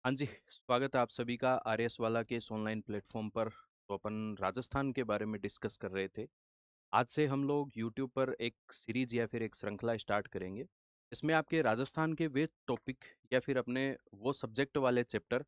हाँ जी, स्वागत है आप सभी का आरएस वाला के इस ऑनलाइन प्लेटफॉर्म पर। तो अपन राजस्थान के बारे में डिस्कस कर रहे थे। आज से हम लोग यूट्यूब पर एक सीरीज या फिर एक श्रृंखला स्टार्ट करेंगे। इसमें आपके राजस्थान के वे टॉपिक या फिर अपने वो सब्जेक्ट वाले चैप्टर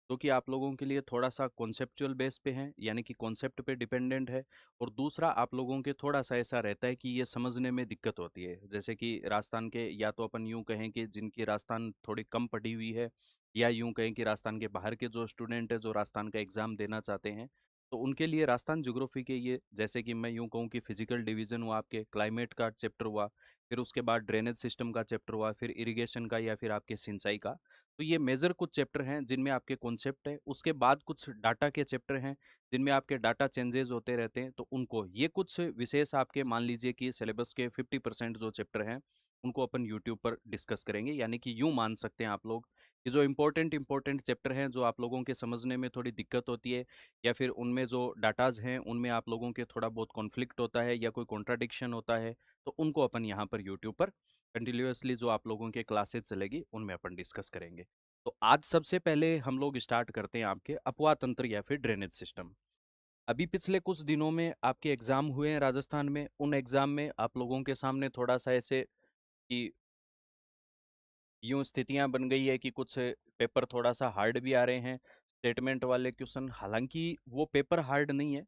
जो कि आप लोगों के लिए थोड़ा सा कॉन्सेप्चुअल बेस पे हैं, यानी कि कॉन्सेप्ट पे डिपेंडेंट है। और दूसरा आप लोगों के थोड़ा सा ऐसा रहता है कि ये समझने में दिक्कत होती है, जैसे कि राजस्थान के, या तो अपन यूं कहें कि जिनकी राजस्थान थोड़ी कम पढ़ी हुई है, या यूं कहें कि राजस्थान के बाहर के जो स्टूडेंट है जो राजस्थान का एग्जाम देना चाहते हैं, तो उनके लिए राजस्थान ज्योग्राफी के ये, जैसे कि मैं यूं कहूँ कि फिजिकल डिवीजन हुआ, आपके क्लाइमेट का चैप्टर हुआ, फिर उसके बाद ड्रेनेज सिस्टम का चैप्टर हुआ, फिर इरिगेशन का या फिर आपके सिंचाई का। तो ये मेजर कुछ चैप्टर हैं जिनमें आपके कॉन्सेप्ट है। उसके बाद कुछ डाटा के चैप्टर हैं जिनमें आपके डाटा चेंजेस होते रहते हैं, तो उनको ये कुछ विशेष आपके मान लीजिए कि सिलेबस के 50% जो चैप्टर हैं उनको अपन यूट्यूब पर डिस्कस करेंगे। यानी कि यूं मान सकते हैं आप लोग कि जो इम्पोर्टेंट चैप्टर हैं जो आप लोगों के समझने में थोड़ी दिक्कत होती है, या फिर उनमें जो डाटाज हैं उनमें आप लोगों के थोड़ा बहुत कॉन्फ्लिक्ट होता है या कोई कॉन्ट्राडिक्शन होता है, तो उनको अपन यहाँ पर यूट्यूब पर कंटिन्यूअसली जो आप लोगों के क्लासेस चलेगी उनमें अपन डिस्कस करेंगे। तो आज सबसे पहले हम लोग स्टार्ट करते हैं आपके अपवाह तंत्र या फिर ड्रेनेज सिस्टम। अभी पिछले कुछ दिनों में आपके एग्जाम हुए हैं राजस्थान में। उन एग्जाम में आप लोगों के सामने थोड़ा सा ऐसे कि यूं स्थितियां बन गई है कि कुछ पेपर थोड़ा सा हार्ड भी आ रहे हैं, स्टेटमेंट वाले क्वेश्चन। हालांकि वो पेपर हार्ड नहीं है,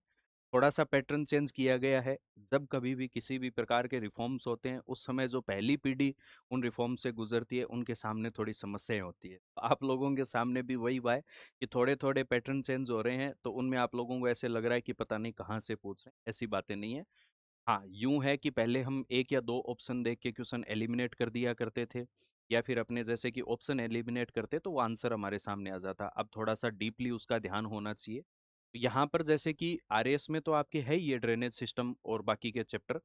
थोड़ा सा पैटर्न चेंज किया गया है। जब कभी भी किसी भी प्रकार के रिफॉर्म्स होते हैं उस समय जो पहली पीढ़ी उन रिफॉर्म से गुजरती है उनके सामने थोड़ी समस्याएं होती है। आप लोगों के सामने भी वही हुआ है कि थोड़े थोड़े पैटर्न चेंज हो रहे हैं, तो उनमें आप लोगों को ऐसे लग रहा है कि पता नहीं कहाँ से पूछ रहे हैं। ऐसी बातें नहीं है। हाँ, यूं है कि पहले हम एक या दो ऑप्शन देख के क्वेश्चन एलिमिनेट कर दिया करते थे, या फिर अपने जैसे कि ऑप्शन एलिमिनेट करते तो वो आंसर हमारे सामने आ जाता। अब थोड़ा सा डीपली उसका ध्यान होना चाहिए। तो यहाँ पर जैसे कि आरएएस में तो आपके है ही ये ड्रेनेज सिस्टम और बाकी के चैप्टर।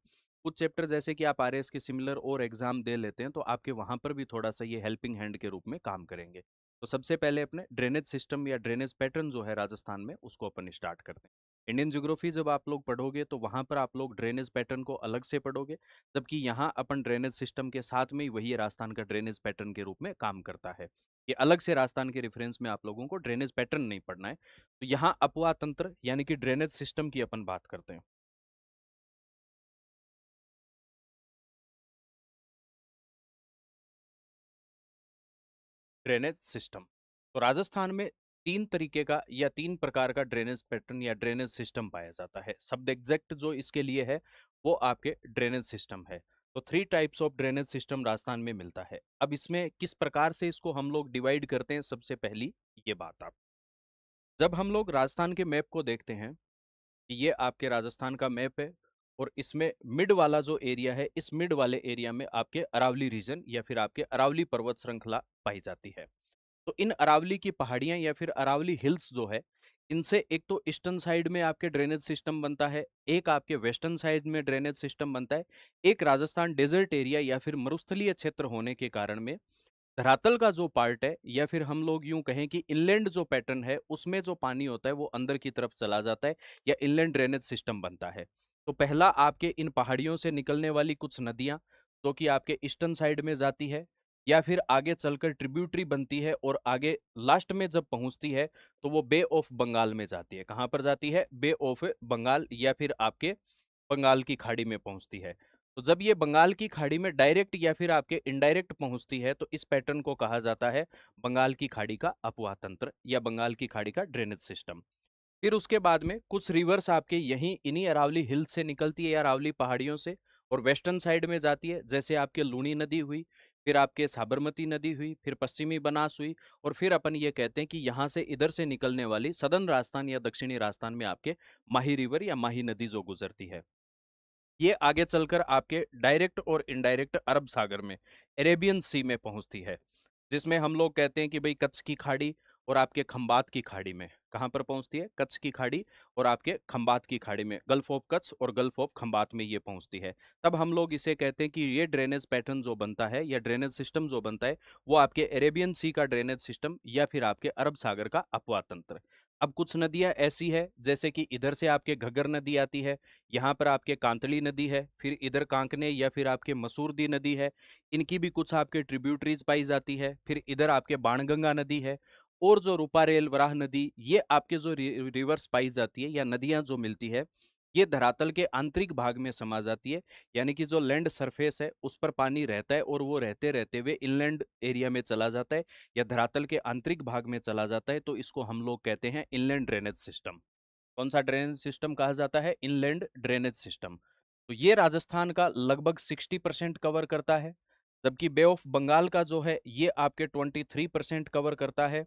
कुछ चैप्टर जैसे कि आप आरएएस के सिमिलर और एग्जाम दे लेते हैं तो आपके वहाँ पर भी थोड़ा सा ये हेल्पिंग हैंड के रूप में काम करेंगे। तो सबसे पहले अपने ड्रेनेज सिस्टम या ड्रेनेज पैटर्न जो है राजस्थान में उसको अपन स्टार्ट करते हैं। इंडियन ज्योग्राफी जब आप लोग पढ़ोगे तो वहाँ पर आप लोग ड्रेनेज पैटर्न को अलग से पढ़ोगे, जबकि यहाँ अपन ड्रेनेज सिस्टम के साथ में ही वही राजस्थान का ड्रेनेज पैटर्न के रूप में काम करता है। ये अलग से राजस्थान के रेफरेंस में आप लोगों को ड्रेनेज पैटर्न नहीं पढ़ना है। तो यहाँ अपवाह तंत्र यानी कि ड्रेनेज सिस्टम की अपन बात करते हैं। ड्रेनेज सिस्टम, तो राजस्थान में तीन तरीके का या तीन प्रकार का ड्रेनेज पैटर्न या ड्रेनेज सिस्टम पाया जाता है। शब्द एग्जैक्ट जो इसके लिए है वो आपके ड्रेनेज सिस्टम है। तो three types of drainage system Rajasthan में मिलता है। अब इसमें किस प्रकार से इसको हम लोग डिवाइड करते हैं, सबसे पहली ये बात। आप जब हम लोग राजस्थान के मैप को देखते हैं कि ये आपके राजस्थान का मैप है, और इसमें मिड वाला जो एरिया है, इस मिड वाले एरिया में आपके अरावली रीजन या फिर आपके अरावली पर्वत श्रृंखला पाई जाती है। तो इन अरावली की पहाड़ियां या फिर अरावली हिल्स जो है, इनसे एक तो ईस्टर्न साइड में आपके ड्रेनेज सिस्टम बनता है, एक आपके वेस्टर्न साइड में ड्रेनेज सिस्टम बनता है। एक राजस्थान डेजर्ट एरिया या फिर मरुस्थलीय क्षेत्र होने के कारण में धरातल का जो पार्ट है, या फिर हम लोग यूं कहें कि इनलैंड जो पैटर्न है, उसमें जो पानी होता है वो अंदर की तरफ चला जाता है, या इनलैंड ड्रेनेज सिस्टम बनता है। तो पहला आपके इन पहाड़ियों से निकलने वाली कुछ नदियां जो कि आपके ईस्टर्न साइड में जाती है, या फिर आगे चलकर ट्रिब्यूटरी बनती है और आगे लास्ट में जब पहुंचती है तो वो बे ऑफ बंगाल में जाती है। कहाँ पर जाती है? बे ऑफ बंगाल, या फिर आपके बंगाल की खाड़ी में पहुंचती है। तो जब ये बंगाल की खाड़ी में डायरेक्ट या फिर आपके इनडायरेक्ट पहुंचती है तो इस पैटर्न को कहा जाता है बंगाल की खाड़ी का अपवाह तंत्र या बंगाल की खाड़ी का ड्रेनेज सिस्टम। फिर उसके बाद में कुछ रिवर्स आपके यहीं इन्हीं अरावली हिल्स से निकलती है या अरावली पहाड़ियों से, और वेस्टर्न साइड में जाती है, जैसे आपके लूनी नदी हुई, फिर आपके साबरमती नदी हुई, फिर पश्चिमी बनास हुई, और फिर अपन ये कहते हैं कि यहाँ से इधर से निकलने वाली सदर्न राजस्थान या दक्षिणी राजस्थान में आपके माही रिवर या माही नदी जो गुजरती है, ये आगे चलकर आपके डायरेक्ट और इनडायरेक्ट अरब सागर में, अरेबियन सी में पहुंचती है, जिसमें हम लोग कहते हैं कि भाई कच्छ की खाड़ी और आपके खंबात की खाड़ी में। कहाँ पर पहुंचती है? कच्छ की खाड़ी और आपके खंबात की खाड़ी में, गल्फ ऑफ कच्छ और गल्फ ऑफ खंबात में ये पहुंचती है। तब हम लोग इसे कहते हैं कि ये ड्रेनेज पैटर्न जो बनता है या ड्रेनेज सिस्टम जो बनता है वो आपके अरेबियन सी का ड्रेनेज सिस्टम या फिर आपके अरब सागर का अपवाह तंत्र। अब कुछ नदियां ऐसी है जैसे कि इधर से आपके घग्गर नदी आती है, यहाँ पर आपके कांतली नदी है, फिर इधर कांकने या फिर आपके मसूरदी नदी है, इनकी भी कुछ आपके ट्रिब्यूटरीज पाई जाती है। फिर इधर आपके बाणगंगा नदी है, और जो रूपारेल, वराह नदी, ये आपके जो रिवर्स पाई जाती है या नदियां जो मिलती है, ये धरातल के आंतरिक भाग में समा जाती है। यानी कि जो लैंड सरफेस है उस पर पानी रहता है और वो रहते रहते हुए इनलैंड एरिया में चला जाता है या धरातल के आंतरिक भाग में चला जाता है, तो इसको हम लोग कहते हैं इनलैंड ड्रेनेज सिस्टम। कौन सा ड्रेनेज सिस्टम कहा जाता है? Inland drainage system. तो ये राजस्थान का लगभग 60% कवर करता है, जबकि बे ऑफ बंगाल का जो है ये आपके 23% कवर करता है,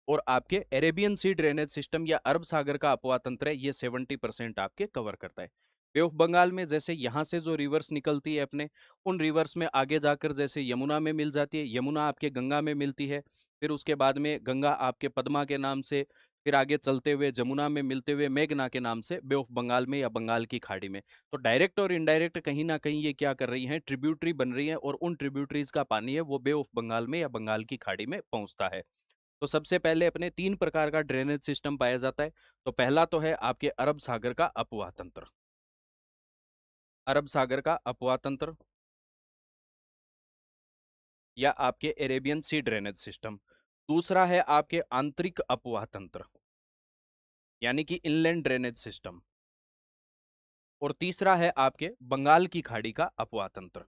और आपके अरेबियन सी ड्रेनेज सिस्टम या अरब सागर का अपवा तंत्र है ये 70% आपके कवर करता है। बे ऑफ बंगाल में जैसे यहाँ से जो रिवर्स निकलती है अपने, उन रिवर्स में आगे जाकर जैसे यमुना में मिल जाती है, यमुना आपके गंगा में मिलती है, फिर उसके बाद में गंगा आपके पद्मा के नाम से, फिर आगे चलते हुए जमुना में मिलते हुए मेघना के नाम से बे ऑफ बंगाल में या बंगाल की खाड़ी में। तो डायरेक्ट और इनडायरेक्ट कहीं ना कहीं ये क्या कर रही हैं, ट्रिब्यूटरी बन रही है, और उन ट्रिब्यूटरीज का पानी है वो बे ऑफ बंगाल में या बंगाल की खाड़ी में पहुंचता है। तो सबसे पहले अपने 3 प्रकार का ड्रेनेज सिस्टम पाया जाता है। तो पहला तो है आपके अरब सागर का अपवाह तंत्र, अरब सागर का अपवाह तंत्र, या आपके एरेबियन सी ड्रेनेज सिस्टम। दूसरा है आपके आंतरिक अपवाह तंत्र, यानी कि इनलैंड ड्रेनेज सिस्टम। और तीसरा है आपके बंगाल की खाड़ी का अपवाह तंत्र,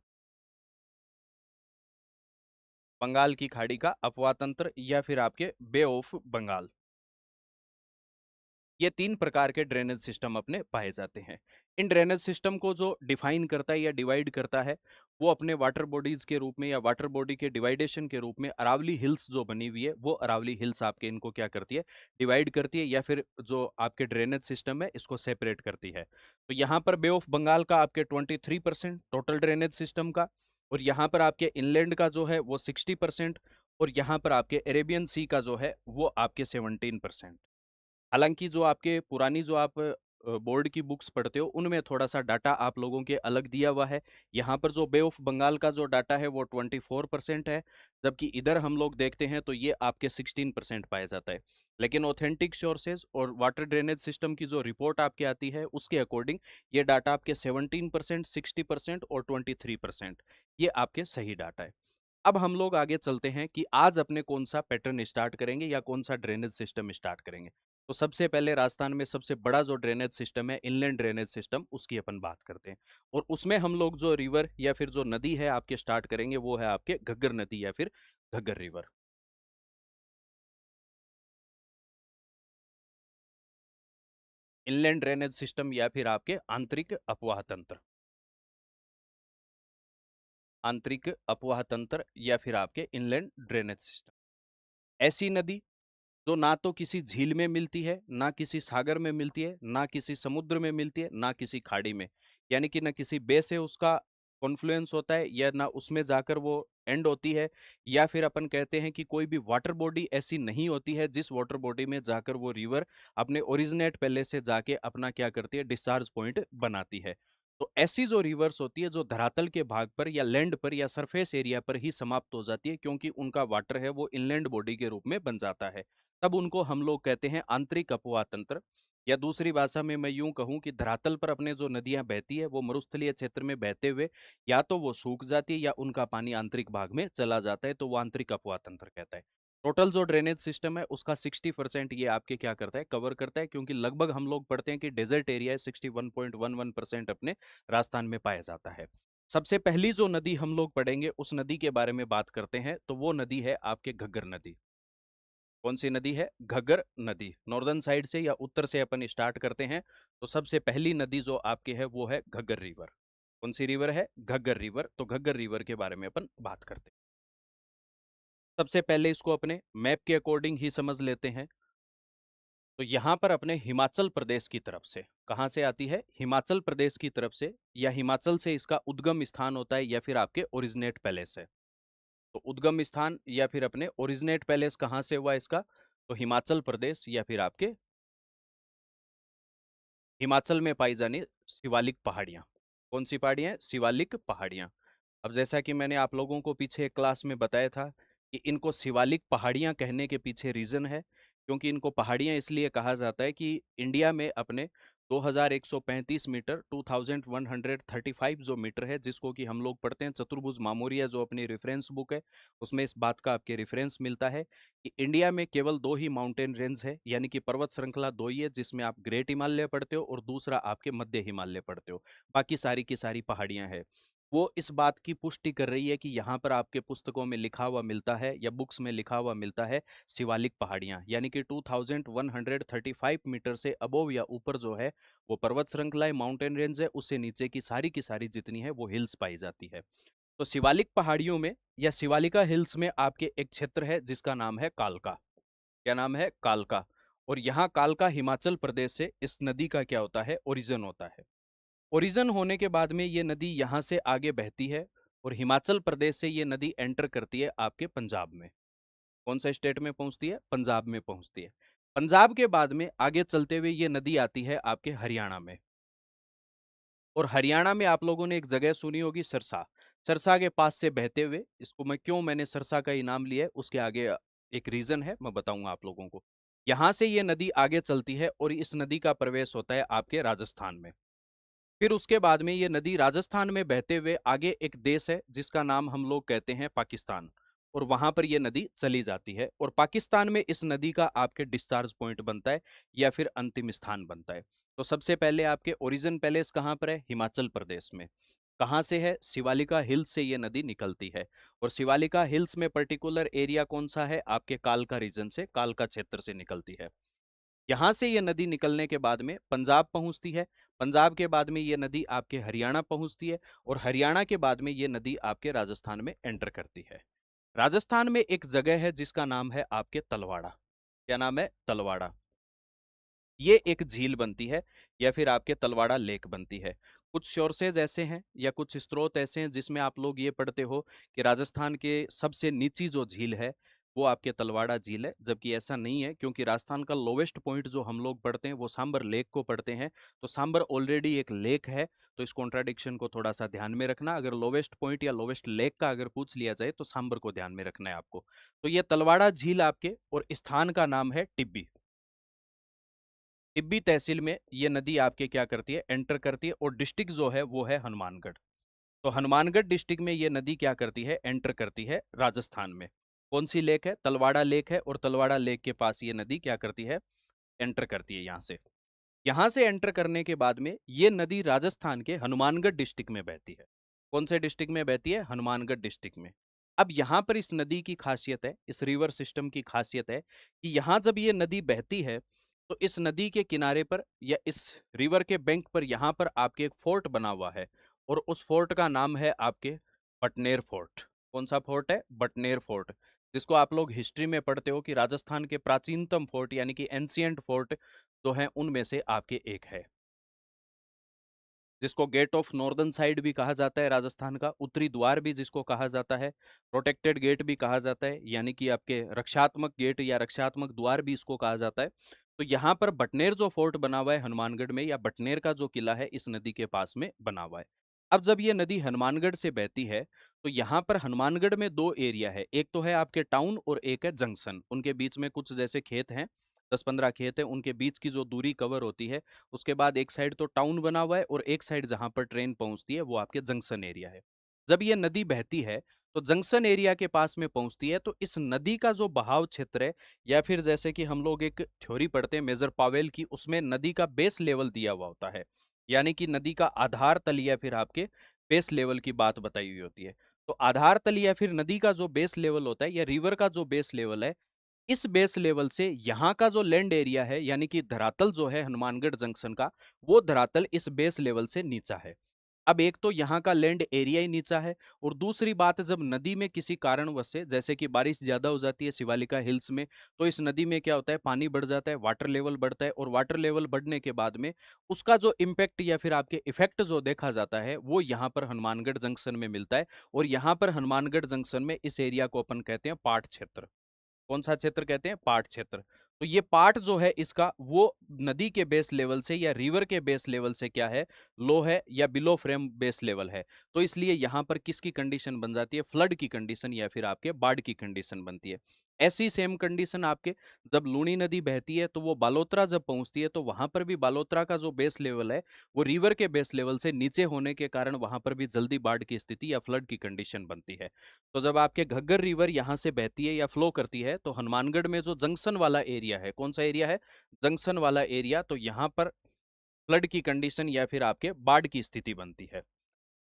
बंगाल की खाड़ी का अपवाह तंत्र या फिर आपके बे ऑफ बंगाल। ये 3 प्रकार के ड्रेनेज सिस्टम अपने पाए जाते हैं। इन ड्रेनेज सिस्टम को जो डिफाइन करता है या डिवाइड करता है, वो अपने वाटर बॉडीज के रूप में या वाटर बॉडी के डिवाइडेशन के रूप में अरावली हिल्स जो बनी हुई है, वो अरावली हिल्स आपके इनको क्या करती है, डिवाइड करती है, या फिर जो आपके ड्रेनेज सिस्टम है इसको सेपरेट करती है। तो यहाँ पर बे ऑफ बंगाल का आपके 23% टोटल ड्रेनेज सिस्टम का, और यहाँ पर आपके इनलैंड का जो है वो 60%, और यहाँ पर आपके अरेबियन सी का जो है वो आपके 17%। हालांकि जो आपके पुरानी जो आप बोर्ड की बुक्स पढ़ते हो उनमें थोड़ा सा डाटा आप लोगों के अलग दिया हुआ है। यहाँ पर जो बे ऑफ बंगाल का जो डाटा है वो 24% है, जबकि इधर हम लोग देखते हैं तो ये आपके 16% पाया जाता है। लेकिन ऑथेंटिक सोर्सेज और वाटर ड्रेनेज सिस्टम की जो रिपोर्ट आपके आती है उसके अकॉर्डिंग ये डाटा आपके 17%, 60% और 23%, ये आपके सही डाटा है। अब हम लोग आगे चलते हैं कि आज अपने कौन सा पैटर्न स्टार्ट करेंगे या कौन सा ड्रेनेज सिस्टम स्टार्ट करेंगे। तो सबसे पहले राजस्थान में सबसे बड़ा जो ड्रेनेज सिस्टम है इनलैंड ड्रेनेज सिस्टम, उसकी अपन बात करते हैं। और उसमें हम लोग जो रिवर या फिर जो नदी है आपके स्टार्ट करेंगे वो है आपके घग्गर नदी या फिर Ghaggar river. Inland drainage system या फिर आपके आंतरिक अपवाह तंत्र, आंतरिक अपवाह तंत्र या फिर आपके इनलैंड ड्रेनेज सिस्टम। ऐसी नदी जो ना तो किसी झील में मिलती है, ना किसी सागर में मिलती है, ना किसी समुद्र में मिलती है, ना किसी खाड़ी में, यानी कि ना किसी बे से उसका कॉन्फ्लुएंस होता है या ना उसमें जाकर वो एंड होती है, या फिर अपन कहते हैं कि कोई भी वाटर बॉडी ऐसी नहीं होती है जिस वाटर बॉडी में जाकर वो रिवर अपने ओरिजिनेट पहले से जाके अपना क्या करती है, डिस्चार्ज पॉइंट बनाती है। तो ऐसी जो रिवर्स होती है जो धरातल के भाग पर या लैंड पर या सरफेस एरिया पर ही समाप्त हो जाती है, क्योंकि उनका वाटर है वो इनलैंड बॉडी के रूप में बन जाता है, तब उनको हम लोग कहते हैं आंतरिक अपवाह तंत्र। या दूसरी भाषा में मैं यूं कहूं कि धरातल पर अपने जो नदियां बहती है वो मरुस्थलीय क्षेत्र में बहते हुए या तो वो सूख जाती है या उनका पानी आंतरिक भाग में चला जाता है, तो वो आंतरिक अपवाह तंत्र कहता है। टोटल जो ड्रेनेज सिस्टम है उसका 60% ये आपके क्या करता है, कवर करता है, क्योंकि लगभग हम लोग पढ़ते हैं कि डेजर्ट एरिया 61.11% अपने राजस्थान में पाया जाता है। सबसे पहली जो नदी हम लोग पढ़ेंगे उस नदी के बारे में बात करते हैं, तो वो नदी है आपके घग्गर नदी। कौन सी नदी है? घग्गर नदी। नॉर्दर्न साइड से या उत्तर से अपन स्टार्ट करते हैं, तो सबसे पहली नदी जो आपके है वो है घग्गर रिवर। कौन सी रिवर है? घग्गर रिवर। तो घग्गर रिवर के बारे में अपन बात करते हैं। सबसे पहले इसको अपने मैप के अकॉर्डिंग ही समझ लेते हैं। तो यहाँ पर अपने हिमाचल प्रदेश की तरफ से, कहाँ से आती है? हिमाचल प्रदेश की तरफ से, या हिमाचल से इसका उद्गम स्थान होता है, या फिर आपके ओरिजिनेट पैलेस है। तो उद्गम स्थान या फिर अपने ओरिजिनेट पैलेस कहाँ से हुआ इसका? तो हिमाचल प्रदेश या फिर आपके हिमाचल में पाई जानी शिवालिक पहाड़ियाँ। कौन सी पहाड़ियाँ? शिवालिक पहाड़ियाँ। अब जैसा कि मैंने आप लोगों को पीछे एक क्लास में बताया था कि इनको शिवालिक पहाड़ियाँ कहने के पीछे रीजन है, क्योंकि इनको पहाड़ियाँ इसलिए कहा जाता है कि इंडिया में अपने 2135 मीटर, 2135 जो मीटर है, जिसको कि हम लोग पढ़ते हैं चतुर्भुज मामोरिया जो अपनी रेफरेंस बुक है, उसमें इस बात का आपके रेफरेंस मिलता है कि इंडिया में केवल दो ही माउंटेन रेंज है, यानी कि पर्वत श्रृंखला दो ही है, जिसमें आप ग्रेट हिमालय पढ़ते हो और दूसरा आपके मध्य हिमालय पढ़ते हो। बाकी सारी की सारी पहाड़ियां हैं। वो इस बात की पुष्टि कर रही है कि यहाँ पर आपके पुस्तकों में लिखा हुआ मिलता है या बुक्स में लिखा हुआ मिलता है शिवालिक पहाड़ियां, यानी कि 2135 मीटर से अबोव या ऊपर जो है वो पर्वत श्रृंखलाएं माउंटेन रेंज है, उससे नीचे की सारी जितनी है वो हिल्स पाई जाती है। तो शिवालिक पहाड़ियों में या शिवालिका हिल्स में आपके एक क्षेत्र है जिसका नाम है कालका। क्या नाम है? कालका। और यहाँ कालका हिमाचल प्रदेश से इस नदी का क्या होता है? ओरिजिन होता है। ओरिजिन होने के बाद में ये नदी यहाँ से आगे बहती है और हिमाचल प्रदेश से ये नदी एंटर करती है आपके पंजाब में। कौन सा स्टेट में पहुंचती है? पंजाब में पहुंचती है। पंजाब के बाद में आगे चलते हुए ये नदी आती है आपके हरियाणा में। और हरियाणा में आप लोगों ने एक जगह सुनी होगी, सरसा। सरसा के पास से बहते हुए, इसको मैंने सरसा का ही नाम लिया है, उसके आगे एक रीजन है, मैं बताऊंगा आप लोगों को। यहां से ये नदी आगे चलती है और इस नदी का प्रवेश होता है आपके राजस्थान में। फिर उसके बाद में ये नदी राजस्थान में बहते हुए आगे एक देश है जिसका नाम हम लोग कहते हैं पाकिस्तान, और वहां पर ये नदी चली जाती है और पाकिस्तान में इस नदी का आपके डिस्चार्ज पॉइंट बनता है या फिर अंतिम स्थान बनता है। तो सबसे पहले आपके ओरिजिन पैलेस कहाँ पर है? हिमाचल प्रदेश में। कहाँ से है? शिवालिका हिल्स से ये नदी निकलती है। और शिवालिका हिल्स में पर्टिकुलर एरिया कौन सा है? आपके कालका रीजन से, कालका क्षेत्र से निकलती है। यहाँ से ये नदी निकलने के बाद में पंजाब पहुंचती है। पंजाब के बाद में ये नदी आपके हरियाणा पहुंचती है और हरियाणा के बाद में ये नदी आपके राजस्थान में एंटर करती है। राजस्थान में एक जगह है जिसका नाम है आपके तलवाड़ा। क्या नाम है? तलवाड़ा। ये एक झील बनती है या फिर आपके तलवाड़ा लेक बनती है। कुछ सोर्सेज ऐसे हैं या कुछ स्रोत ऐसे हैं जिसमें आप लोग ये पढ़ते हो कि राजस्थान के सबसे नीची जो झील है वो आपके तलवाड़ा झील है, जबकि ऐसा नहीं है, क्योंकि राजस्थान का लोवेस्ट पॉइंट जो हम लोग पढ़ते हैं वो सांबर लेक को पढ़ते हैं। तो सांबर ऑलरेडी एक लेक है, तो इस कॉन्ट्राडिक्शन को थोड़ा सा ध्यान में रखना। अगर लोवेस्ट पॉइंट या लोवेस्ट लेक का अगर पूछ लिया जाए तो सांबर को ध्यान में रखना है आपको। तो ये तलवाड़ा झील आपके, और स्थान का नाम है टिब्बी। टिब्बी तहसील में ये नदी आपके क्या करती है? एंटर करती है। और डिस्ट्रिक्ट जो है वो है हनुमानगढ़। तो हनुमानगढ़ डिस्ट्रिक्ट में ये नदी क्या करती है? एंटर करती है राजस्थान में। कौन सी लेक है? तलवाड़ा लेक है, और तलवाड़ा लेक के पास ये नदी क्या करती है? एंटर करती है यहाँ से एंटर करने के बाद में ये नदी राजस्थान के हनुमानगढ़ डिस्ट्रिक्ट में बहती है। कौन से डिस्ट्रिक्ट में बहती है? हनुमानगढ़ डिस्ट्रिक्ट में। अब यहाँ पर इस नदी की खासियत है, इस रिवर सिस्टम की खासियत है कि यहाँ जब ये नदी बहती है तो इस नदी के किनारे पर या इस रिवर के बैंक पर यहाँ पर आपके एक फोर्ट बना हुआ है, और उस फोर्ट का नाम है आपके बटनेर फोर्ट। कौन सा फोर्ट है? बटनेर फोर्ट। जिसको आप लोग हिस्ट्री में पढ़ते हो कि राजस्थान के प्राचीनतम फोर्ट यानी कि एंशियंट फोर्ट जो हैं उनमें से आपके एक है, जिसको गेट ऑफ नॉर्दर्न साइड भी कहा जाता है, राजस्थान का उत्तरी द्वार भी जिसको कहा जाता है, प्रोटेक्टेड गेट भी कहा जाता है, यानी कि आपके रक्षात्मक गेट या रक्षात्मक द्वार भी इसको कहा जाता है। तो यहाँ पर बटनेर जो फोर्ट बना हुआ है हनुमानगढ़ में, या बटनेर का जो किला है इस नदी के पास में बना हुआ है। अब जब ये नदी हनुमानगढ़ से बहती है तो यहाँ पर हनुमानगढ़ में दो एरिया है, एक तो है आपके टाउन और एक है जंक्शन। उनके बीच में कुछ जैसे खेत हैं, 10-15 खेत हैं, उनके बीच की जो दूरी कवर होती है, उसके बाद एक साइड तो टाउन बना हुआ है और एक साइड जहां पर ट्रेन पहुंचती है वो आपके जंक्शन एरिया है। जब ये नदी बहती है तो जंक्शन एरिया के पास में पहुंचती है, तो इस नदी का जो बहाव क्षेत्र है, या फिर जैसे कि हम लोग एक थ्योरी पढ़ते हैं मेजर पावेल की, उसमें नदी का बेस लेवल दिया हुआ होता है, यानी कि नदी का आधार तल या फिर आपके बेस लेवल की बात बताई हुई होती है। तो आधार तल या फिर नदी का जो बेस लेवल होता है या रिवर का जो बेस लेवल है, इस बेस लेवल से यहाँ का जो लैंड एरिया है यानी कि धरातल जो है हनुमानगढ़ जंक्शन का, वो धरातल इस बेस लेवल से नीचा है। अब एक तो यहाँ का लैंड एरिया ही नीचा है, और दूसरी बात, जब नदी में किसी कारणवश से जैसे कि बारिश ज्यादा हो जाती है शिवालिका हिल्स में, तो इस नदी में क्या होता है? पानी बढ़ जाता है, वाटर लेवल बढ़ता है, और वाटर लेवल बढ़ने के बाद में उसका जो इम्पैक्ट या फिर आपके इफेक्ट जो देखा जाता है वो यहाँ पर हनुमानगढ़ जंक्शन में मिलता है। और यहाँ पर हनुमानगढ़ जंक्शन में इस एरिया को अपन कहते हैं पाट क्षेत्र। कौन सा क्षेत्र कहते हैं? पाट क्षेत्र। तो ये पार्ट जो है इसका, वो नदी के बेस लेवल से या रिवर के बेस लेवल से क्या है? लो है या बिलो फ्रेम बेस लेवल है। तो इसलिए यहां पर किसकी कंडीशन बन जाती है? फ्लड की कंडीशन या फिर आपके बाढ़ की कंडीशन बनती है। ऐसी सेम कंडीशन आपके जब लूनी नदी बहती है तो वो बालोतरा जब पहुंचती है तो वहां पर भी बालोतरा का जो बेस लेवल है वो रिवर के बेस लेवल से नीचे होने के कारण वहां पर भी जल्दी बाढ़ की स्थिति या फ्लड की कंडीशन बनती है। तो जब आपके घग्गर रिवर यहाँ से बहती है या फ्लो करती है तो हनुमानगढ़ में जो जंक्शन वाला एरिया है, कौन सा एरिया है, जंक्शन वाला एरिया, तो यहाँ पर फ्लड की कंडीशन या फिर आपके बाढ़ की स्थिति बनती है।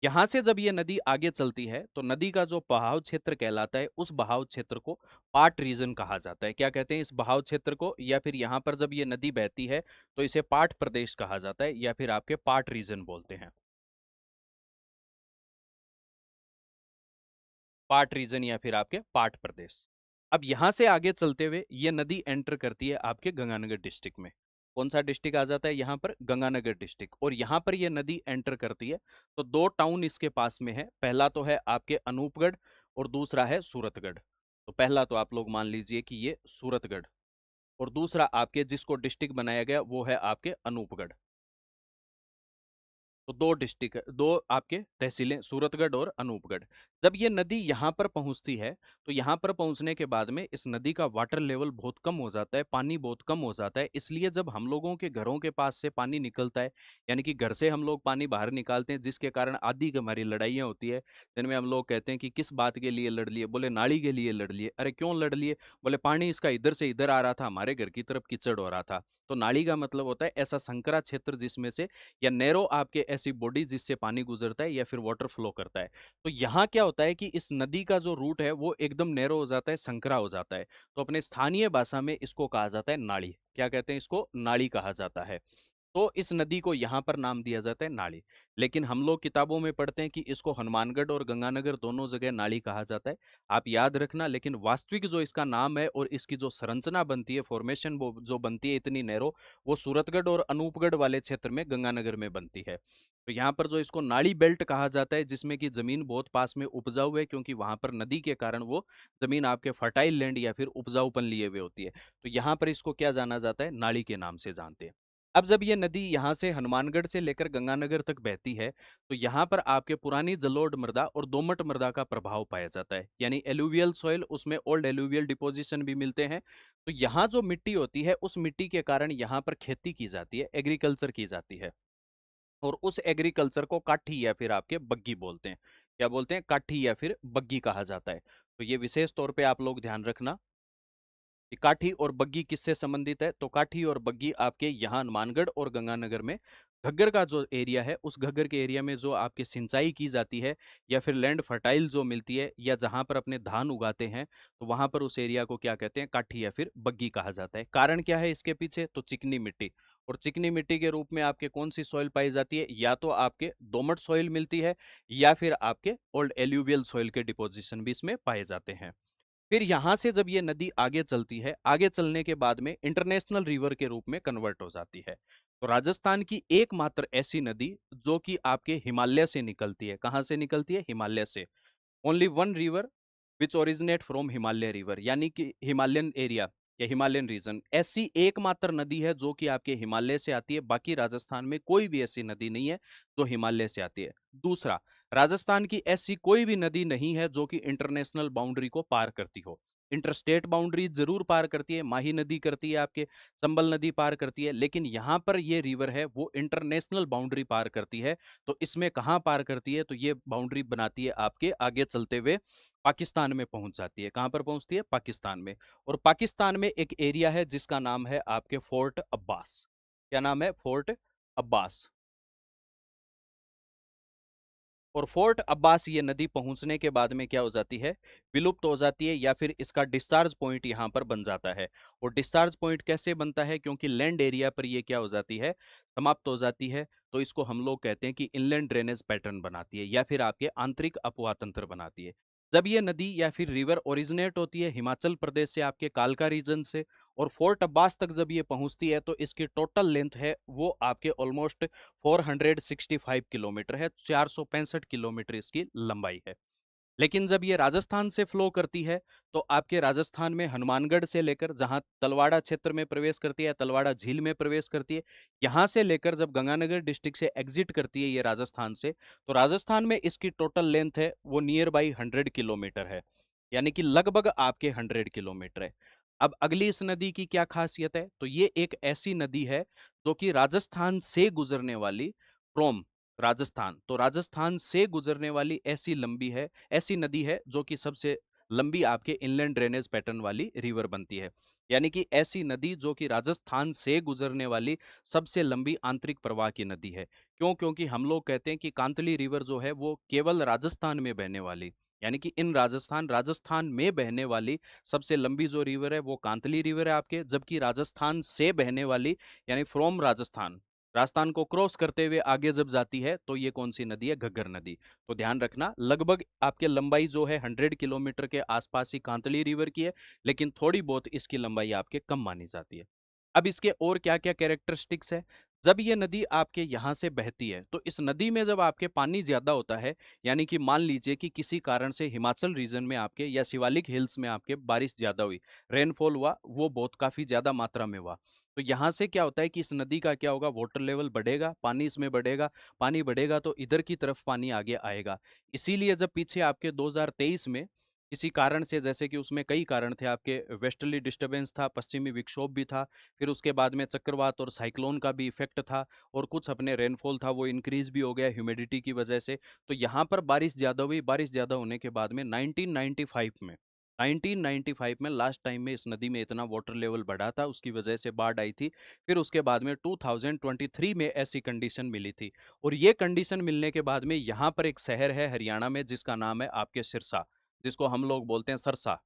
यहां से जब ये नदी आगे चलती है तो नदी का जो बहाव क्षेत्र कहलाता है उस बहाव क्षेत्र को पाट रीजन कहा जाता है। क्या कहते हैं इस बहाव क्षेत्र को, या फिर यहाँ पर जब ये नदी बहती है तो इसे पाट प्रदेश कहा जाता है या फिर आपके पाट रीजन बोलते हैं। पाट रीजन या फिर आपके पाट प्रदेश। अब यहां से आगे चलते हुए ये नदी एंटर करती है आपके गंगानगर डिस्ट्रिक्ट में। कौन सा डिस्ट्रिक्ट आ जाता है यहाँ पर, गंगानगर डिस्ट्रिक्ट। और यहाँ पर ये नदी एंटर करती है तो दो टाउन इसके पास में है, पहला तो है आपके अनूपगढ़ और दूसरा है सूरतगढ़। तो पहला तो आप लोग मान लीजिए कि ये सूरतगढ़, और दूसरा आपके जिसको डिस्ट्रिक्ट बनाया गया वो है आपके अनूपगढ़। तो दो डिस्ट्रिक्ट, दो आपके तहसीलें, सूरतगढ़ और अनूपगढ़। जब ये नदी यहाँ पर पहुँचती है तो यहाँ पर पहुँचने के बाद में इस नदी का वाटर लेवल बहुत कम हो जाता है, पानी बहुत कम हो जाता है। इसलिए जब हम लोगों के घरों के पास से पानी निकलता है, यानी कि घर से हम लोग पानी बाहर निकालते हैं, जिसके कारण आदि की हमारी लड़ाइयाँ होती है, जिनमें हम लोग कहते हैं कि किस बात के लिए लड़ लिए, बोले नाली के लिए लड़ लिए। अरे क्यों लड़ लिए, बोले पानी इसका इधर से इधर आ रहा था, हमारे घर की तरफ कीचड़ हो रहा था। तो नाली का मतलब होता है ऐसा संकरा क्षेत्र जिसमें से, या नैरो आपके ऐसी बॉडी जिससे पानी गुजरता है या फिर वाटर फ्लो करता है। तो यहाँ क्या होता है कि इस नदी का जो रूट है वो एकदम नैरो हो जाता है, संकरा हो जाता है। तो अपने स्थानीय भाषा में इसको कहा जाता है नाली। क्या कहते हैं इसको, नाली कहा जाता है। तो इस नदी को यहाँ पर नाम दिया जाता है नाली। लेकिन हम लोग किताबों में पढ़ते हैं कि इसको हनुमानगढ़ और गंगानगर दोनों जगह नाली कहा जाता है। आप याद रखना, लेकिन वास्तविक जो इसका नाम है और इसकी जो संरचना बनती है, फॉर्मेशन वो जो बनती है इतनी नैरो, वो सूरतगढ़ और अनूपगढ़ वाले क्षेत्र में गंगानगर में बनती है। तो यहाँ पर जो इसको नाड़ी बेल्ट कहा जाता है, जिसमें कि जमीन बहुत पास में उपजाऊ है, क्योंकि वहां पर नदी के कारण वो जमीन आपके फर्टाइल लैंड या फिर उपजाऊपन लिए हुए होती है। तो यहाँ पर इसको क्या जाना जाता है, नाली के नाम से जानते हैं। अब जब ये नदी यहाँ से हनुमानगढ़ से लेकर गंगानगर तक बहती है तो यहाँ पर आपके पुरानी जलोढ़ मृदा और दोमट मृदा का प्रभाव पाया जाता है, यानी एलुवियल सॉइल, उसमें ओल्ड एलुवियल डिपोजिशन भी मिलते हैं। तो यहाँ जो मिट्टी होती है उस मिट्टी के कारण यहाँ पर खेती की जाती है, एग्रीकल्चर की जाती है। और उस एग्रीकल्चर को काठी या फिर आपके बग्गी बोलते हैं। क्या बोलते हैं, काठी या फिर बग्गी कहा जाता है। तो ये विशेष तौर पे आप लोग ध्यान रखना कि काठी और बग्गी किससे संबंधित है। तो काठी और बग्गी आपके यहाँ हनुमानगढ़ और गंगानगर में घग्गर का जो एरिया है, उस घग्गर के एरिया में जो आपकी सिंचाई की जाती है या फिर लैंड फर्टाइल जो मिलती है, या जहां पर अपने धान उगाते हैं, तो वहां पर उस एरिया को क्या कहते हैं, काठी या फिर बग्गी कहा जाता है। कारण क्या है इसके पीछे, तो चिकनी मिट्टी। और चिकनी मिट्टी के रूप में आपके कौन सी सॉइल पाई जाती है, या तो आपके दोमट सॉइल मिलती है या फिर आपके ओल्ड एल्यूवियल सॉइल के डिपोजिशन भी इसमें पाए जाते हैं। फिर यहां से जब ये नदी आगे चलती है, आगे चलने के बाद में इंटरनेशनल रिवर के रूप में कन्वर्ट हो जाती है। तो राजस्थान की एकमात्र ऐसी नदी जो कि आपके हिमालय से निकलती है, कहां से निकलती है, हिमालय से। Only one river which originate from Himalaya river, यानी कि हिमालयन एरिया या हिमालयन रीजन, ऐसी एकमात्र नदी है जो कि आपके हिमालय से आती है। बाकी राजस्थान में कोई भी ऐसी नदी नहीं है जो हिमालय से आती है। दूसरा, राजस्थान की ऐसी कोई भी नदी नहीं है जो कि इंटरनेशनल बाउंड्री को पार करती हो। इंटरस्टेट बाउंड्री जरूर पार करती है, माही नदी करती है, आपके संबल नदी पार करती है, लेकिन यहाँ पर ये रिवर है वो इंटरनेशनल बाउंड्री पार करती है। तो इसमें कहाँ पार करती है, तो ये बाउंड्री बनाती है आपके आगे चलते हुए पाकिस्तान में पहुंच जाती है। कहां पर पहुंचती है, पाकिस्तान में। और पाकिस्तान में एक एरिया है जिसका नाम है आपके फोर्ट अब्बास। क्या नाम है, फोर्ट अब्बास। और फोर्ट अब्बास ये नदी पहुंचने के बाद में क्या हो जाती है, विलुप्त हो जाती है, या फिर इसका डिस्चार्ज पॉइंट यहाँ पर बन जाता है। और डिस्चार्ज पॉइंट कैसे बनता है, क्योंकि लैंड एरिया पर ये क्या हो जाती है, समाप्त हो जाती है। तो इसको हम लोग कहते हैं कि इनलैंड ड्रेनेज पैटर्न बनाती है या फिर आपके आंतरिक अपवाह तंत्र बनाती है। जब ये नदी या फिर रिवर ओरिजिनेट होती है हिमाचल प्रदेश से, आपके कालका रीजन से, और फोर्ट अब्बास तक जब ये पहुंचती है तो इसकी टोटल लेंथ है वो आपके ऑलमोस्ट 465 किलोमीटर है, 465 किलोमीटर इसकी लंबाई है। लेकिन जब ये राजस्थान से फ्लो करती है तो आपके राजस्थान में हनुमानगढ़ से लेकर जहां तलवाड़ा क्षेत्र में प्रवेश करती है, तलवाड़ा झील में प्रवेश करती है, यहां से लेकर जब गंगानगर डिस्ट्रिक्ट से एग्जिट करती है ये राजस्थान से, तो राजस्थान में इसकी टोटल लेंथ है वो नियर बाई 100 किलोमीटर है। यानी कि लगभग आपके 100 किलोमीटर है। अब अगली इस नदी की क्या खासियत है, तो ये एक ऐसी नदी है जो कि राजस्थान से गुजरने वाली, फ्रॉम राजस्थान, तो राजस्थान से गुजरने वाली ऐसी लंबी है, ऐसी नदी है जो कि सबसे लंबी आपके इनलैंड ड्रेनेज पैटर्न वाली रिवर बनती है। यानी कि ऐसी नदी जो कि राजस्थान से गुजरने वाली सबसे लंबी आंतरिक प्रवाह की नदी है। क्यों? क्योंकि हम लोग कहते हैं कि कांतली रिवर जो है वो केवल राजस्थान में बहने वाली, यानी कि इन राजस्थान में बहने वाली सबसे लंबी जो रिवर है वो कांतली रिवर है आपके, जबकि राजस्थान से बहने वाली, यानी फ्रॉम राजस्थान, राजस्थान को क्रॉस करते हुए आगे जब जाती है तो ये कौन सी नदी है? घग्गर नदी। तो ध्यान रखना, लगभग आपके लंबाई जो है 100 किलोमीटर के आसपास ही कांतली रिवर की है, लेकिन थोड़ी बहुत इसकी लंबाई आपके कम मानी जाती है। अब इसके और क्या क्या कैरेक्टरिस्टिक्स है? जब ये नदी आपके यहाँ से बहती है तो इस नदी में जब आपके पानी ज्यादा होता है, यानी कि मान लीजिए कि किसी कारण से हिमाचल रीजन में आपके या शिवालिक हिल्स में आपके बारिश ज्यादा हुई, रेनफॉल हुआ, वो बहुत काफी ज्यादा मात्रा में हुआ, तो यहाँ से क्या होता है कि इस नदी का क्या होगा? वाटर लेवल बढ़ेगा, पानी इसमें बढ़ेगा, पानी बढ़ेगा तो इधर की तरफ पानी आगे आएगा। इसीलिए जब पीछे आपके 2023 में किसी कारण से, जैसे कि उसमें कई कारण थे आपके, वेस्टर्ली डिस्टर्बेंस था, पश्चिमी विक्षोभ भी था, फिर उसके बाद में चक्रवात और साइक्लोन का भी इफेक्ट था, और कुछ अपने रेनफॉल था वो इंक्रीज भी हो गया ह्यूमिडिटी की वजह से, तो यहाँ पर बारिश ज़्यादा हुई। बारिश ज़्यादा होने के बाद में 1995 में लास्ट टाइम में इस नदी में इतना वाटर लेवल बढ़ा था, उसकी वजह से बाढ़ आई थी। फिर उसके बाद में 2023 में ऐसी कंडीशन मिली थी, और ये कंडीशन मिलने के बाद में यहाँ पर एक शहर है हरियाणा में जिसका नाम है आपके सिरसा, जिसको हम लोग बोलते हैं सरसा।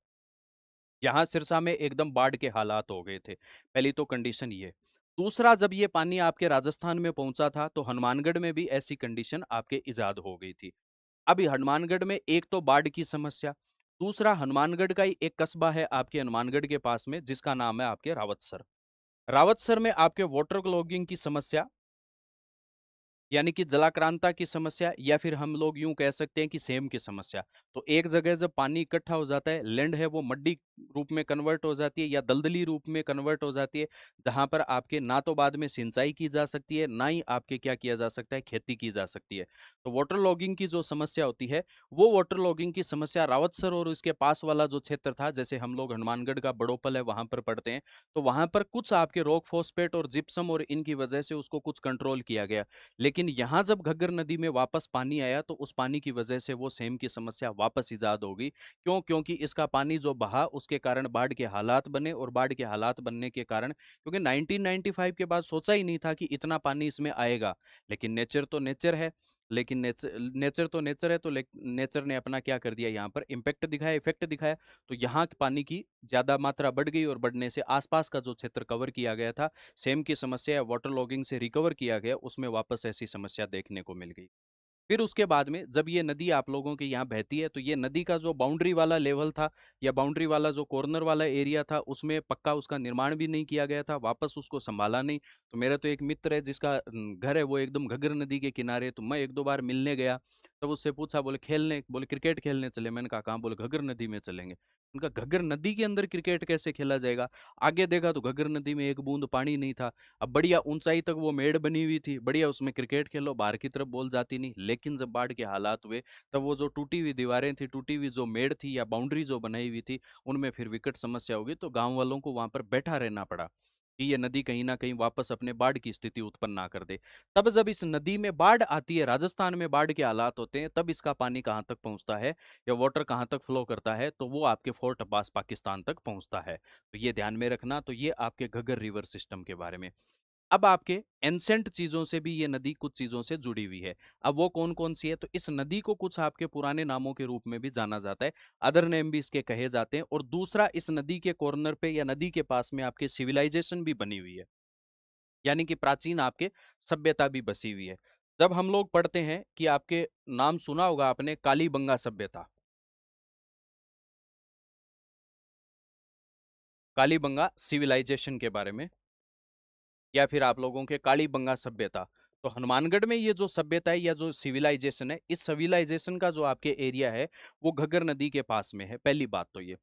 यहाँ सिरसा में एकदम बाढ़ के हालात हो गए थे। पहली तो कंडीशन ये। दूसरा, जब ये पानी आपके राजस्थान में पहुंचा था तो हनुमानगढ़ में भी ऐसी कंडीशन आपके इजाद हो गई थी। अभी हनुमानगढ़ में एक तो बाढ़ की समस्या, दूसरा हनुमानगढ़ का ही एक कस्बा है आपके हनुमानगढ़ के पास में जिसका नाम है आपके रावतसर। रावतसर में आपके वाटर क्लॉगिंग की समस्या, यानी कि जलाक्रांता की समस्या, या फिर हम लोग यूं कह सकते हैं कि सेम की समस्या। तो एक जगह जब पानी इकट्ठा हो जाता है, लैंड है वो मड्डी रूप में कन्वर्ट हो जाती है या दलदली रूप में कन्वर्ट हो जाती है, जहां पर आपके ना तो बाद में सिंचाई की जा सकती है, ना ही आपके क्या किया जा सकता है, खेती की जा सकती है। तो वाटर लॉगिंग की जो समस्या होती है, वो वाटर लॉगिंग की समस्या रावतसर और उसके पास वाला जो क्षेत्र था, जैसे हम लोग हनुमानगढ़ का बड़ोपल है वहां पर पढ़ते हैं, तो वहां पर कुछ आपके रॉक फॉस्फेट और जिप्सम और इनकी वजह से उसको कुछ कंट्रोल किया गया। लेकिन यहाँ जब घग्गर नदी में वापस पानी आया तो उस पानी की वजह से वो सेम की समस्या वापस इजाद हो गई। क्यों? क्योंकि इसका पानी जो बहा उसके कारण बाढ़ के हालात बने, और बाढ़ के हालात बनने के कारण, क्योंकि 1995 के बाद सोचा ही नहीं था कि इतना पानी इसमें आएगा, लेकिन नेचर तो नेचर है, लेकिन नेचर नेचर तो नेचर है, तो नेचर ने अपना क्या कर दिया, यहाँ पर इम्पैक्ट दिखाया, इफेक्ट दिखाया। तो यहाँ पानी की ज्यादा मात्रा बढ़ गई, और बढ़ने से आसपास का जो क्षेत्र कवर किया गया था, सेम की समस्या वाटर लॉगिंग से रिकवर किया गया, उसमें वापस ऐसी समस्या देखने को मिल गई। फिर उसके बाद में जब ये नदी आप लोगों के यहाँ बहती है तो ये नदी का जो बाउंड्री वाला लेवल था, या बाउंड्री वाला जो कॉर्नर वाला एरिया था, उसमें पक्का उसका निर्माण भी नहीं किया गया था, वापस उसको संभाला नहीं। तो मेरा तो एक मित्र है जिसका घर है वो एकदम घग्गर नदी के किनारे, तो मैं एक दो बार मिलने गया, तब उससे पूछा, बोले खेलने, बोले क्रिकेट खेलने चले। मैंने कहा कहाँ? बोले घग्गर नदी में चलेंगे। उनका घग्गर नदी के अंदर क्रिकेट कैसे खेला जाएगा? आगे देखा तो घग्गर नदी में एक बूंद पानी नहीं था। अब बढ़िया ऊंचाई तक वो मेड़ बनी हुई थी, बढ़िया उसमें क्रिकेट खेलो, बाहर की तरफ बॉल जाती नहीं। लेकिन जब बाढ़ के हालात हुए, तब वो जो टूटी हुई दीवारें थी, टूटी हुई जो मेड़ थी या बाउंड्री जो बनाई हुई थी, उनमें फिर विकट समस्या होगी, तो गांव वालों को वहां पर बैठा रहना पड़ा कि ये नदी कहीं ना कहीं वापस अपने बाढ़ की स्थिति उत्पन्न ना कर दे। तब जब इस नदी में बाढ़ आती है, राजस्थान में बाढ़ के हालात होते हैं, तब इसका पानी कहाँ तक पहुंचता है या वाटर कहाँ तक फ्लो करता है, तो वो आपके फोर्ट अब्बास पाकिस्तान तक पहुंचता है। तो ये ध्यान में रखना। तो ये आपके घग्गर रिवर सिस्टम के बारे में। अब आपके एंसेंट चीजों से भी ये नदी कुछ चीजों से जुड़ी हुई है। अब वो कौन कौन सी है? तो इस नदी को कुछ आपके पुराने नामों के रूप में भी जाना जाता है, अदर नेम भी इसके कहे जाते हैं। और दूसरा, इस नदी के कॉर्नर पे या नदी के पास में आपके सिविलाइजेशन भी बनी हुई है, यानी कि प्राचीन आपके सभ्यता भी बसी हुई है। जब हम लोग पढ़ते हैं कि आपके नाम सुना होगा आपने कालीबंगा सभ्यता, कालीबंगा सिविलाइजेशन के बारे में, या फिर आप लोगों के कालीबंगा सभ्यता, तो हनुमानगढ़ में ये जो सभ्यता है या जो सिविलाइजेशन है, इस सिविलाइजेशन का जो आपके एरिया है वो घग्गर नदी के पास में है। पहली बात तो ये।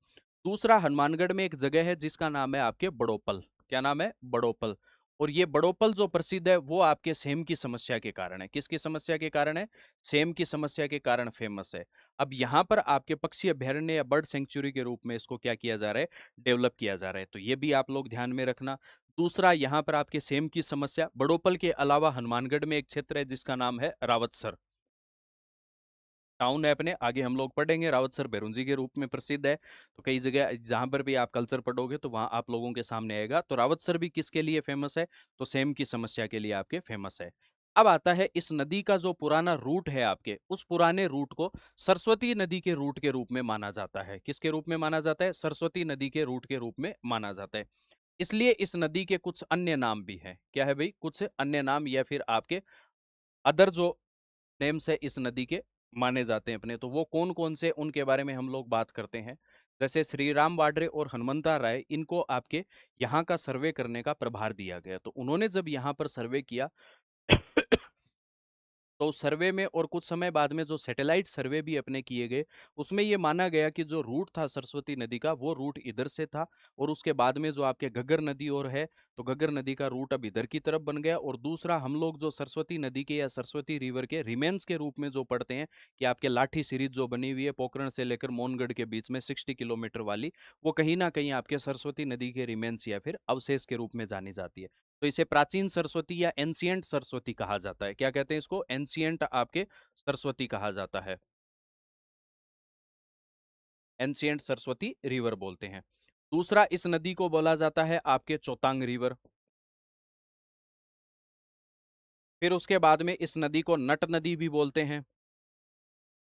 दूसरा, हनुमानगढ़ में एक जगह है जिसका नाम है आपके बड़ोपल। क्या नाम है? बड़ोपल। और ये बड़ोपल जो प्रसिद्ध है वो आपके सेम की समस्या के कारण है। किसकी समस्या के कारण है? सेम की समस्या के कारण फेमस है। अब यहाँ पर आपके पक्षी अभ्यारण्य या बर्ड सेंचुरी के रूप में इसको क्या किया जा रहा है? डेवलप किया जा रहा है। तो ये भी आप लोग ध्यान में रखना। दूसरा, यहाँ पर आपके सेम की समस्या, बड़ोपल के अलावा हनुमानगढ़ में एक क्षेत्र है जिसका नाम है रावतसर। टाउन ऐप ने आगे हम लोग पढ़ेंगे, रावतसर बैरुंजी के रूप में प्रसिद्ध है। तो कई जगह जहां पर भी आप कल्चर पढ़ोगे तो वहां आप लोगों के सामने आएगा। तो रावतसर भी किसके लिए फेमस है? तो सेम की समस्या के लिए आपके फेमस है। अब आता है इस नदी का जो पुराना रूट है आपके, उस पुराने रूट को सरस्वती नदी के रूट के रूप में माना जाता है। किसके रूप में माना जाता है? सरस्वती नदी के रूट के रूप में माना जाता है। इसलिए इस नदी के कुछ अन्य नाम भी हैं। क्या है भाई? कुछ अन्य नाम या फिर आपके अदर जो नेम्स है इस नदी के माने जाते हैं अपने। तो वो कौन कौन से, उनके बारे में हम लोग बात करते हैं। जैसे श्री राम वाड्रे और हनुमंता राय, इनको आपके यहाँ का सर्वे करने का प्रभार दिया गया। तो उन्होंने जब यहाँ पर सर्वे किया तो उस सर्वे में और कुछ समय बाद में जो सैटेलाइट सर्वे भी अपने किए गए, उसमें ये माना गया कि जो रूट था सरस्वती नदी का, वो रूट इधर से था। और उसके बाद में जो आपके घग्गर नदी और है, तो घग्गर नदी का रूट अब इधर की तरफ बन गया। और दूसरा, हम लोग जो सरस्वती नदी के या सरस्वती रिवर के रिमेन्स के रूप में जो पढ़ते हैं कि आपके लाठी सीरीज जो बनी हुई है पोखरण से लेकर मोहनगढ़ के बीच में 60 किलोमीटर वाली, वो कहीं ना कहीं आपके सरस्वती नदी के रिमेन्स या फिर अवशेष के रूप में जानी जाती है। तो इसे प्राचीन सरस्वती या एंशियंट सरस्वती कहा जाता है। क्या कहते हैं इसको? एंशियंट आपके सरस्वती कहा जाता है। एंशियंट सरस्वती रिवर बोलते हैं। दूसरा, इस नदी को बोला जाता है आपके चौतांग रिवर। फिर उसके बाद में इस नदी को नट नदी भी बोलते हैं।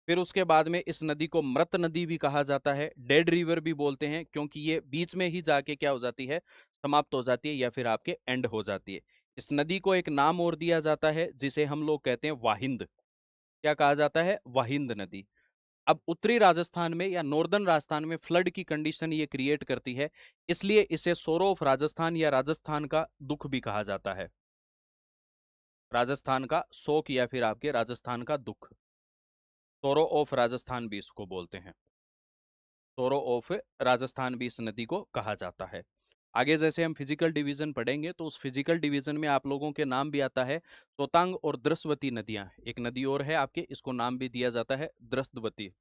फिर उसके बाद में इस नदी को मृत नदी भी कहा जाता है, डेड रिवर भी बोलते हैं, क्योंकि ये बीच में ही जाके क्या हो जाती है? समाप्त हो जाती है या फिर आपके एंड हो जाती है। इस नदी को एक नाम और दिया जाता है जिसे हम लोग कहते हैं वाहिंद। क्या कहा जाता है? वाहिंद नदी। अब उत्तरी राजस्थान में या नॉर्दर्न राजस्थान में फ्लड की कंडीशन ये क्रिएट करती है, इसलिए इसे सोरो ऑफ राजस्थान या राजस्थान का दुख भी कहा जाता है। राजस्थान का शोक या फिर आपके राजस्थान का दुख, सोरो ऑफ राजस्थान भी इसको बोलते हैं। सोरो ऑफ राजस्थान भी इस नदी को कहा जाता है। आगे जैसे हम फिजिकल डिवीजन पढ़ेंगे तो उस फिजिकल डिवीजन में आप लोगों के नाम भी आता है सोतांग और द्रस्वती नदियां। एक नदी और है आपके, इसको नाम भी दिया जाता है द्रस्तवती।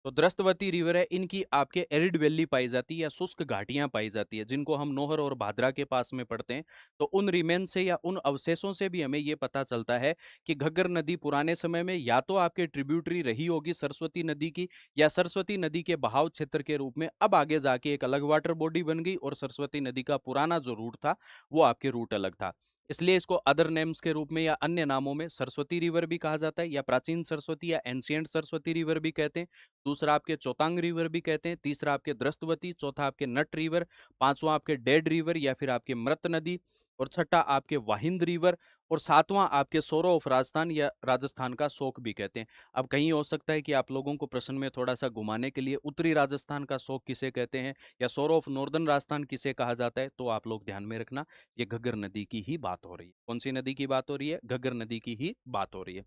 तो द्रस्तवती रिवर है, इनकी आपके एरिड वैली पाई जाती है या शुष्क घाटियां पाई जाती है, जिनको हम नोहर और भादरा के पास में पढ़ते हैं। तो उन रिमेन से या उन अवशेषों से भी हमें ये पता चलता है कि घग्गर नदी पुराने समय में या तो आपके ट्रिब्यूटरी रही होगी सरस्वती नदी की, या सरस्वती नदी के बहाव क्षेत्र के रूप में अब आगे जाके एक अलग वाटर बॉडी बन गई, और सरस्वती नदी का पुराना जो रूट था वो आपके रूट अलग था। इसलिए इसको अदर नेम्स के रूप में या अन्य नामों में सरस्वती रिवर भी कहा जाता है, या प्राचीन सरस्वती या एंशियंट सरस्वती रिवर भी कहते हैं। दूसरा आपके चौतांग रिवर भी कहते हैं। तीसरा आपके द्रस्तवती। चौथा आपके नट रिवर। पांचवा आपके डेड रिवर या फिर आपके मृत नदी। और छठा आपके वाहिंद रिवर। और सातवां आपके सोरो ऑफ राजस्थान या राजस्थान का शोक भी कहते हैं। अब कहीं हो सकता है कि आप लोगों को प्रश्न में थोड़ा सा घुमाने के लिए उत्तरी राजस्थान का शोक किसे कहते हैं या सोरो ऑफ नॉर्दर्न राजस्थान किसे कहा जाता है, तो आप लोग ध्यान में रखना, ये घग्गर नदी की ही बात हो रही है। कौन सी नदी की बात हो रही है? घग्गर नदी की ही बात हो रही है।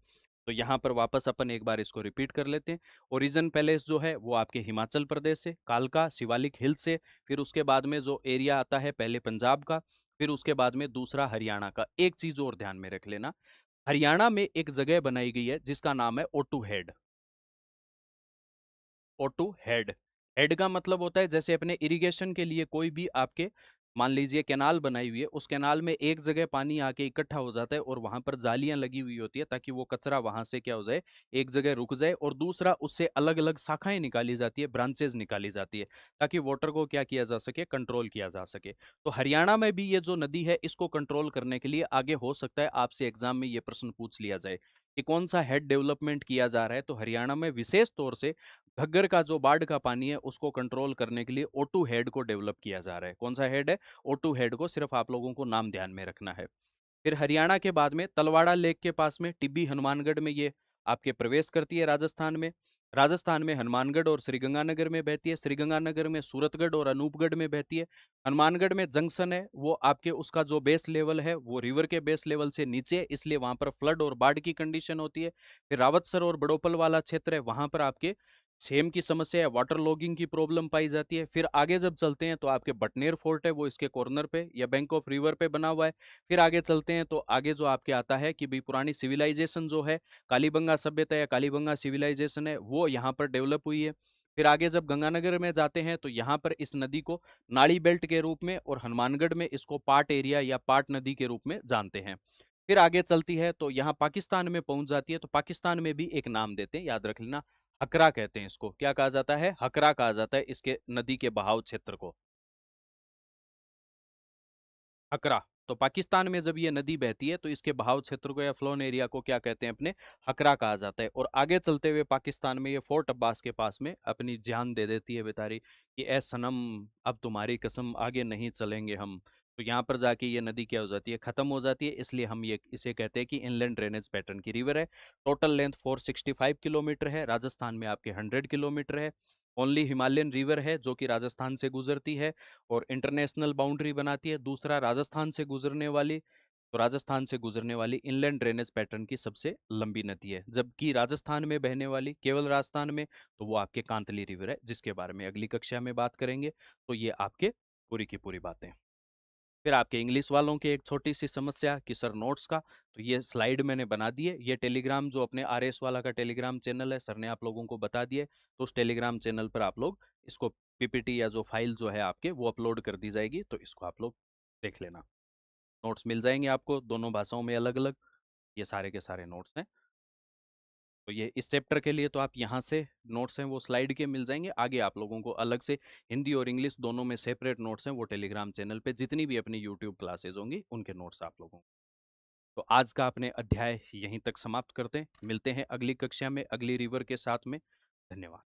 तो यहाँ पर वापस अपन एक बार इसको रिपीट कर लेते हैं। ओरिजिन पैलेस जो है वो आपके हिमाचल प्रदेश से, कालका शिवालिक हिल से। फिर उसके बाद में जो एरिया आता है पहले पंजाब का, फिर उसके बाद में दूसरा हरियाणा का। एक चीज और ध्यान में रख लेना, हरियाणा में एक जगह बनाई गई है जिसका नाम है ओटू हेड। ओटू हेड। हेड का मतलब होता है जैसे अपने इरिगेशन के लिए कोई भी आपके मान लीजिए कैनाल बनाई हुई है, उस कैनाल में एक जगह पानी आके इकट्ठा हो जाता है और वहां पर जालियां लगी हुई होती है ताकि वो कचरा वहां से क्या हो जाए, एक जगह रुक जाए, और दूसरा उससे अलग अलग शाखाएं निकाली जाती है, ब्रांचेज निकाली जाती है, ताकि वाटर को क्या किया जा सके, कंट्रोल किया जा सके। तो हरियाणा में भी ये जो नदी है इसको कंट्रोल करने के लिए आगे हो सकता है आपसे एग्जाम में ये प्रश्न पूछ लिया जाए कि कौन सा हेड डेवलपमेंट किया जा रहा है। तो हरियाणा में विशेष तौर से घग्गर का जो बाढ़ का पानी है उसको कंट्रोल करने के लिए ओटू हेड को डेवलप किया जा रहा है। कौन सा हेड है? ओटू हेड को, सिर्फ आप लोगों को नाम ध्यान में रखना है। फिर हरियाणा के बाद में तलवाड़ा लेक के पास में टिब्बी हनुमानगढ़ में ये आपके प्रवेश करती है राजस्थान में। राजस्थान में हनुमानगढ़ और श्रीगंगानगर में बहती है। श्रीगंगानगर में सूरतगढ़ और अनूपगढ़ में बहती है। हनुमानगढ़ में जंक्शन है, वो आपके उसका जो बेस लेवल है वो रिवर के बेस लेवल से नीचे है, इसलिए वहां पर फ्लड और बाढ़ की कंडीशन होती है। फिर रावतसर और बड़ोपल वाला क्षेत्र है, वहां पर आपके सेम की समस्या है, वाटर लॉगिंग की प्रॉब्लम पाई जाती है। फिर आगे जब चलते हैं तो आपके बटनेर फोर्ट है वो इसके कॉर्नर पे या बैंक ऑफ रिवर पे बना हुआ है। फिर आगे चलते हैं तो आगे जो आपके आता है कि भाई पुरानी सिविलाइजेशन जो है, कालीबंगा सभ्यता या कालीबंगा सिविलाइजेशन है, वो यहाँ पर डेवलप हुई है। फिर आगे जब गंगानगर में जाते हैं तो यहाँ पर इस नदी को नाड़ी बेल्ट के रूप में और हनुमानगढ़ में इसको पाट एरिया या पाट नदी के रूप में जानते हैं। फिर आगे चलती है तो यहाँ पाकिस्तान में पहुंच जाती है, तो पाकिस्तान में भी एक नाम देते हैं, याद रख लेना, हकरा कहते हैं इसको। क्या कहा जाता है? हकरा कहा जाता है इसके नदी के बहाव क्षेत्र को, हकरा। तो पाकिस्तान में जब ये नदी बहती है तो इसके बहाव क्षेत्र को या फ्लोन एरिया को क्या कहते हैं अपने? हकरा कहा जाता है। और आगे चलते हुए पाकिस्तान में ये फोर्ट अब्बास के पास में अपनी जान दे देती है बेचारी कि ए सनम, अब तुम्हारी कसम आगे नहीं चलेंगे हम। तो यहाँ पर जाके ये नदी क्या हो जाती है? खत्म हो जाती है। इसलिए हम ये इसे कहते हैं कि इनलैंड ड्रेनेज पैटर्न की रिवर है। टोटल लेंथ 465 किलोमीटर है। राजस्थान में आपके 100 किलोमीटर है। ओनली हिमालयन रिवर है जो कि राजस्थान से गुजरती है और इंटरनेशनल बाउंड्री बनाती है। दूसरा, राजस्थान से गुजरने वाली इनलैंड ड्रेनेज पैटर्न की सबसे लंबी नदी है। जबकि राजस्थान में बहने वाली केवल राजस्थान में, तो वो आपके कांतली रिवर है, जिसके बारे में अगली कक्षा में बात करेंगे। तो ये आपके पूरी की पूरी बातें। फिर आपके इंग्लिश वालों की एक छोटी सी समस्या कि सर नोट्स का, तो ये स्लाइड मैंने बना दी है। ये टेलीग्राम जो अपने आरएस वाला का टेलीग्राम चैनल है, सर ने आप लोगों को बता दिया है। तो उस टेलीग्राम चैनल पर आप लोग इसको पीपीटी या जो फाइल जो है आपके वो अपलोड कर दी जाएगी, तो इसको आप लोग देख लेना। नोट्स मिल जाएंगे आपको दोनों भाषाओं में अलग अलग, ये सारे के सारे नोट्स हैं। तो ये इस चैप्टर के लिए तो आप यहाँ से नोट्स हैं वो स्लाइड के मिल जाएंगे। आगे आप लोगों को अलग से हिंदी और इंग्लिश दोनों में सेपरेट नोट्स हैं, वो टेलीग्राम चैनल पे जितनी भी अपनी यूट्यूब क्लासेज होंगी उनके नोट्स आप लोगों को। तो आज का अपने अध्याय यहीं तक समाप्त करते हैं। मिलते हैं अगली कक्षा में अगली रिवर के साथ में। धन्यवाद।